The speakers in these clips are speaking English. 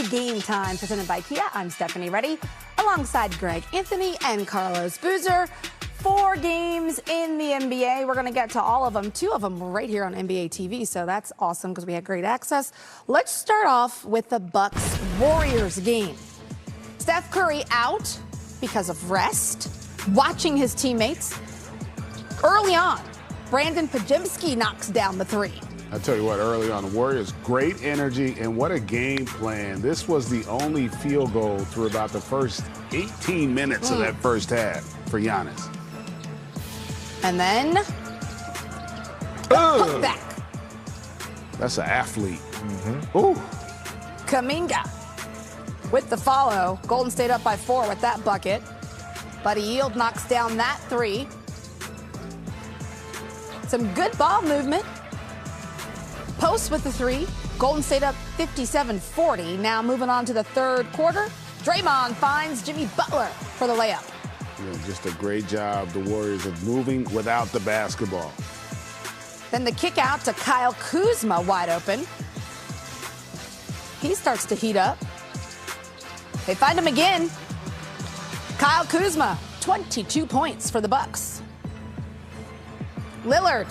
to Game Time, presented by Kia. I'm Stephanie Redick, alongside Greg Anthony and Carlos Boozer. 4 games in the NBA. We're going to get to all of them, 2 of them right here on NBA TV, so that's awesome because we had great access. Let's start off with the Bucks-Warriors game. Steph Curry out because of rest, watching his teammates. Early on, Brandon Podziemski knocks down the 3. I tell you what, early on, the Warriors, great energy, and what a game plan. This was the only field goal through about the first 18 minutes of that first half for Giannis. And then, put back. That's an athlete. Ooh. Kuminga with the follow. Golden State up by 4 with that bucket. Buddy Hield knocks down that 3. Some good ball movement. Post with the 3. Golden State up 57-40. Now moving on to the third quarter. Draymond finds Jimmy Butler for the layup. Yeah, just a great job, the Warriors, of moving without the basketball. Then the kick out to Kyle Kuzma, wide open. He starts to heat up. They find him again. Kyle Kuzma, 22 points for the Bucks. Lillard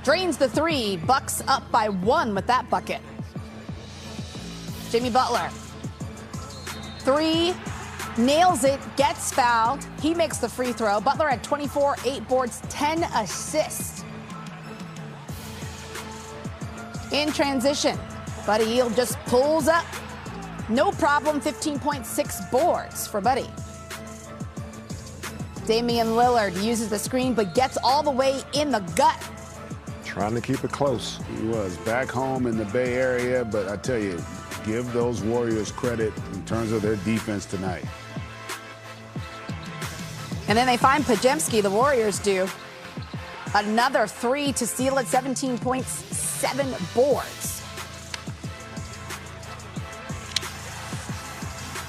drains the 3. Bucks up by 1 with that bucket. Jimmy Butler. 3. Nails it, gets fouled. He makes the free throw. Butler had 24, 8 boards, 10 assists. In transition, Buddy Hield just pulls up. No problem, 15.6 boards for Buddy. Damian Lillard uses the screen, but gets all the way in the gut. Trying to keep it close. He was back home in the Bay Area, but I tell you, give those Warriors credit in terms of their defense tonight. And then they find Podziemski, the Warriors do. Another 3 to seal it, 17 points, 7 boards.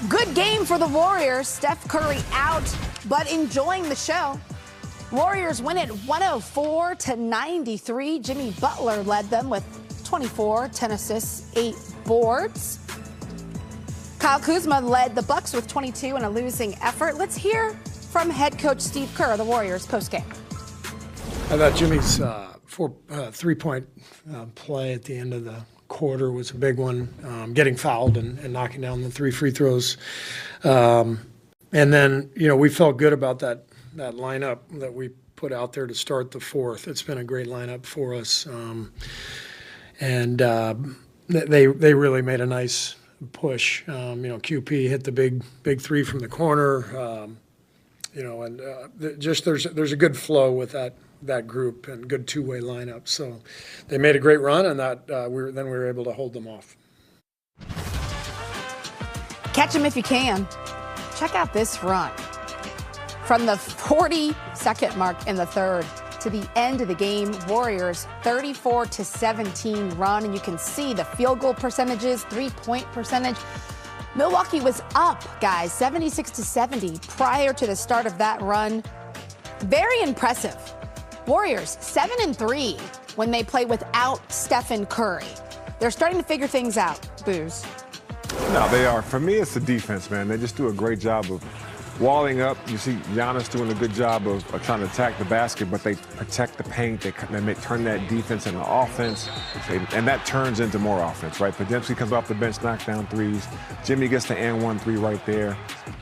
Good game for the Warriors. Steph Curry out, but enjoying the show. Warriors win it 104-93. Jimmy Butler led them with 24, 10 assists, 8 boards. Kyle Kuzma led the Bucks with 22 in a losing effort. Let's hear from head coach Steve Kerr, the Warriors postgame. I thought Jimmy's 3-point play at the end of the quarter was a big one, getting fouled and knocking down the 3 free throws. And then, we felt good about that lineup that we put out there to start the fourth. It's been a great lineup for us. And they really made a nice push. QP hit the big 3 from the corner. There's a good flow with that group and good two-way lineup. So they made a great run, and we were able to hold them off. Catch them if you can. Check out this run. From the 40-second mark in the third to the end of the game, Warriors 34-17 run, and you can see the field goal percentages, 3-point percentage. Milwaukee was up, guys, 76-70 prior to the start of that run. Very impressive. Warriors 7-3 when they play without Stephen Curry. They're starting to figure things out. Booze. No, they are. For me, it's the defense, man. They just do a great job of walling up. You see Giannis doing a good job of trying to attack the basket, but they protect the paint. They turn that defense into offense, and that turns into more offense, right? Podziemski comes off the bench, knocks down 3s. Jimmy gets the and 1-3 right there.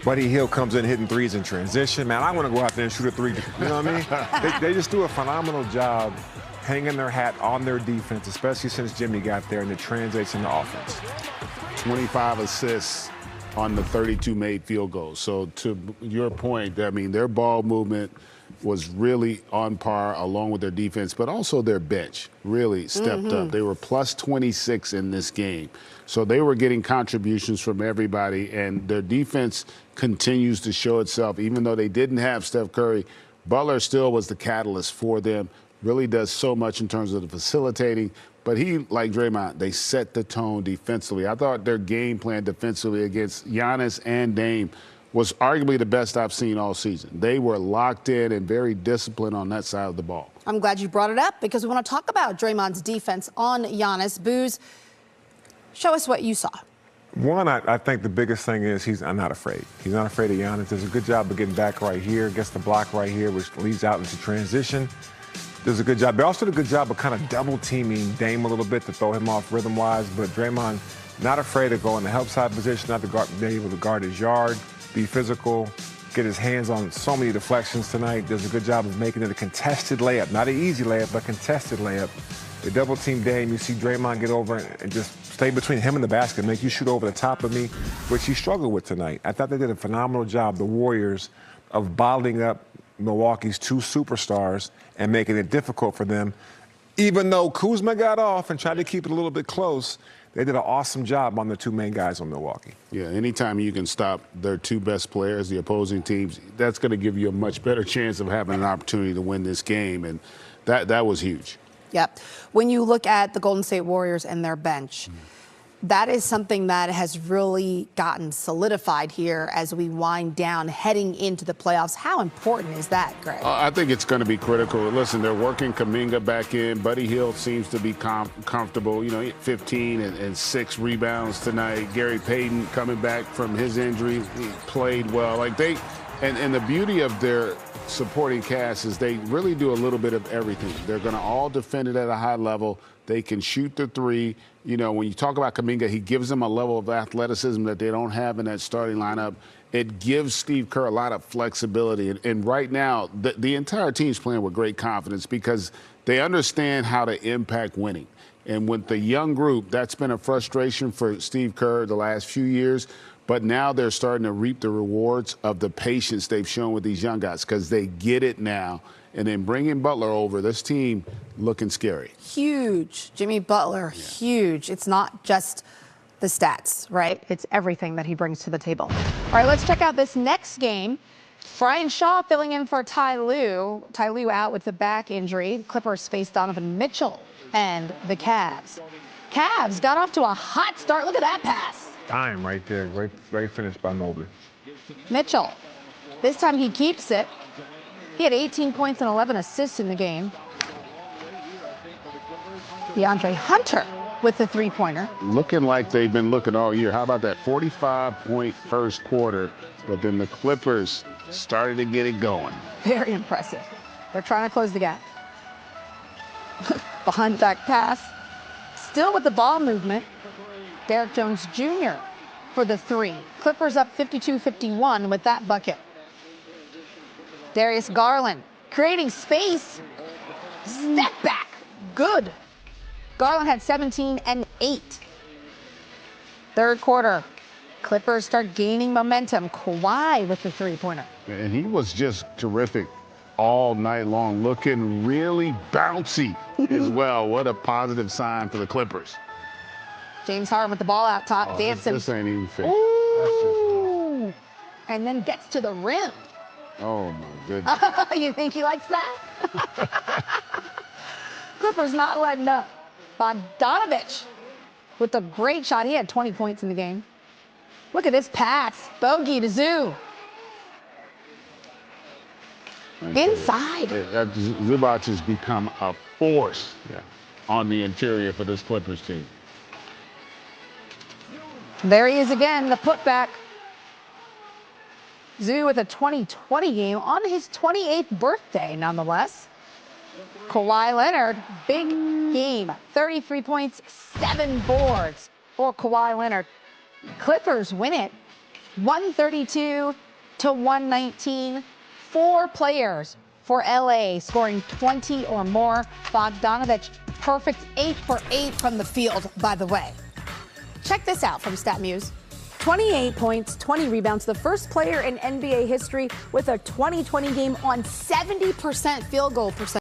Buddy Hield comes in hitting 3s in transition. Man, I want to go out there and shoot a 3. You know what I mean? They just do a phenomenal job hanging their hat on their defense, especially since Jimmy got there, and it translates into offense. 25 assists on the 32 made field goals. So to your point, I mean, their ball movement was really on par along with their defense, but also their bench really stepped up. They were plus 26 in this game. So they were getting contributions from everybody, and their defense continues to show itself. Even though they didn't have Steph Curry, Butler still was the catalyst for them. Really does so much in terms of the facilitating. But he, like Draymond, they set the tone defensively. I thought their game plan defensively against Giannis and Dame was arguably the best I've seen all season. They were locked in and very disciplined on that side of the ball. I'm glad you brought it up because we want to talk about Draymond's defense on Giannis. Booze, show us what you saw. One, I think the biggest thing is he's not afraid. He's not afraid of Giannis. Does a good job of getting back right here, gets the block right here, which leads out into transition. Does a good job. They also did a good job of kind of double-teaming Dame a little bit to throw him off rhythm-wise, but Draymond not afraid to go in the help side position, not to be able to guard his yard, be physical, get his hands on so many deflections tonight. Does a good job of making it a contested layup. Not an easy layup, but contested layup. They double-team Dame. You see Draymond get over and just stay between him and the basket, make you shoot over the top of me, which he struggled with tonight. I thought they did a phenomenal job, the Warriors, of bottling up Milwaukee's two superstars and making it difficult for them. Even though Kuzma got off and tried to keep it a little bit close, they did an awesome job on the two main guys on Milwaukee. Yeah, anytime you can stop their two best players, the opposing teams, that's going to give you a much better chance of having an opportunity to win this game, and that was huge. Yep. When you look at the Golden State Warriors and their bench, that is something that has really gotten solidified here as we wind down heading into the playoffs. How important is that, Greg? I think it's going to be critical. Listen, they're working Kuminga back in. Buddy Hield seems to be comfortable. You know, 15 and 6 rebounds tonight. Gary Payton coming back from his injury, he played well. Like and the beauty of their supporting cast is they really do a little bit of everything. They're going to all defend it at a high level. They can shoot the three. You know, when you talk about Kuminga, he gives them a level of athleticism that they don't have in that starting lineup. It gives Steve Kerr a lot of flexibility. And right now, the entire team's playing with great confidence because they understand how to impact winning. And with the young group, that's been a frustration for Steve Kerr the last few years. But now they're starting to reap the rewards of the patience they've shown with these young guys because they get it now. And then bringing Butler over, this team looking scary. Huge. Jimmy Butler, huge. It's not just the stats, right? It's everything that he brings to the table. All right, let's check out this next game. Brian Shaw filling in for Ty Lue. Ty Lue out with the back injury. Clippers face Donovan Mitchell and the Cavs. Cavs got off to a hot start. Look at that pass. Time right there. Great finish by Mobley. Mitchell. This time he keeps it. He had 18 points and 11 assists in the game. DeAndre Hunter with the three-pointer. Looking like they've been looking all year. How about that 45-point first quarter? But then the Clippers started to get it going. Very impressive. They're trying to close the gap. Behind the back pass. Still with the ball movement. Derrick Jones Jr. for the three. Clippers up 52-51 with that bucket. Darius Garland creating space. Step back. Good. Garland had 17 and 8. Third quarter. Clippers start gaining momentum. Kawhi with the three-pointer. And he was just terrific all night long, looking really bouncy as well. What a positive sign for the Clippers. James Harden with the ball out top, dancing. This ain't even fair. Ooh. And then gets to the rim. Oh, my goodness. You think he likes that? Clippers not letting up. Bogdanovich with a great shot. He had 20 points in the game. Look at this pass. Bogey to Zoo. Inside. Zubac has become a force on the interior for this Clippers team. There he is again, the putback. Zoo with a 2020 game on his 28th birthday, nonetheless. Kawhi Leonard, big game. 33 points, 7 boards for Kawhi Leonard. Clippers win it 132-119. 4 players for LA scoring 20 or more. Bogdanovich, perfect 8 for 8 from the field, by the way. Check this out from StatMuse. 28 points, 20 rebounds, the first player in NBA history with a 2020 game on 70% field goal percentage.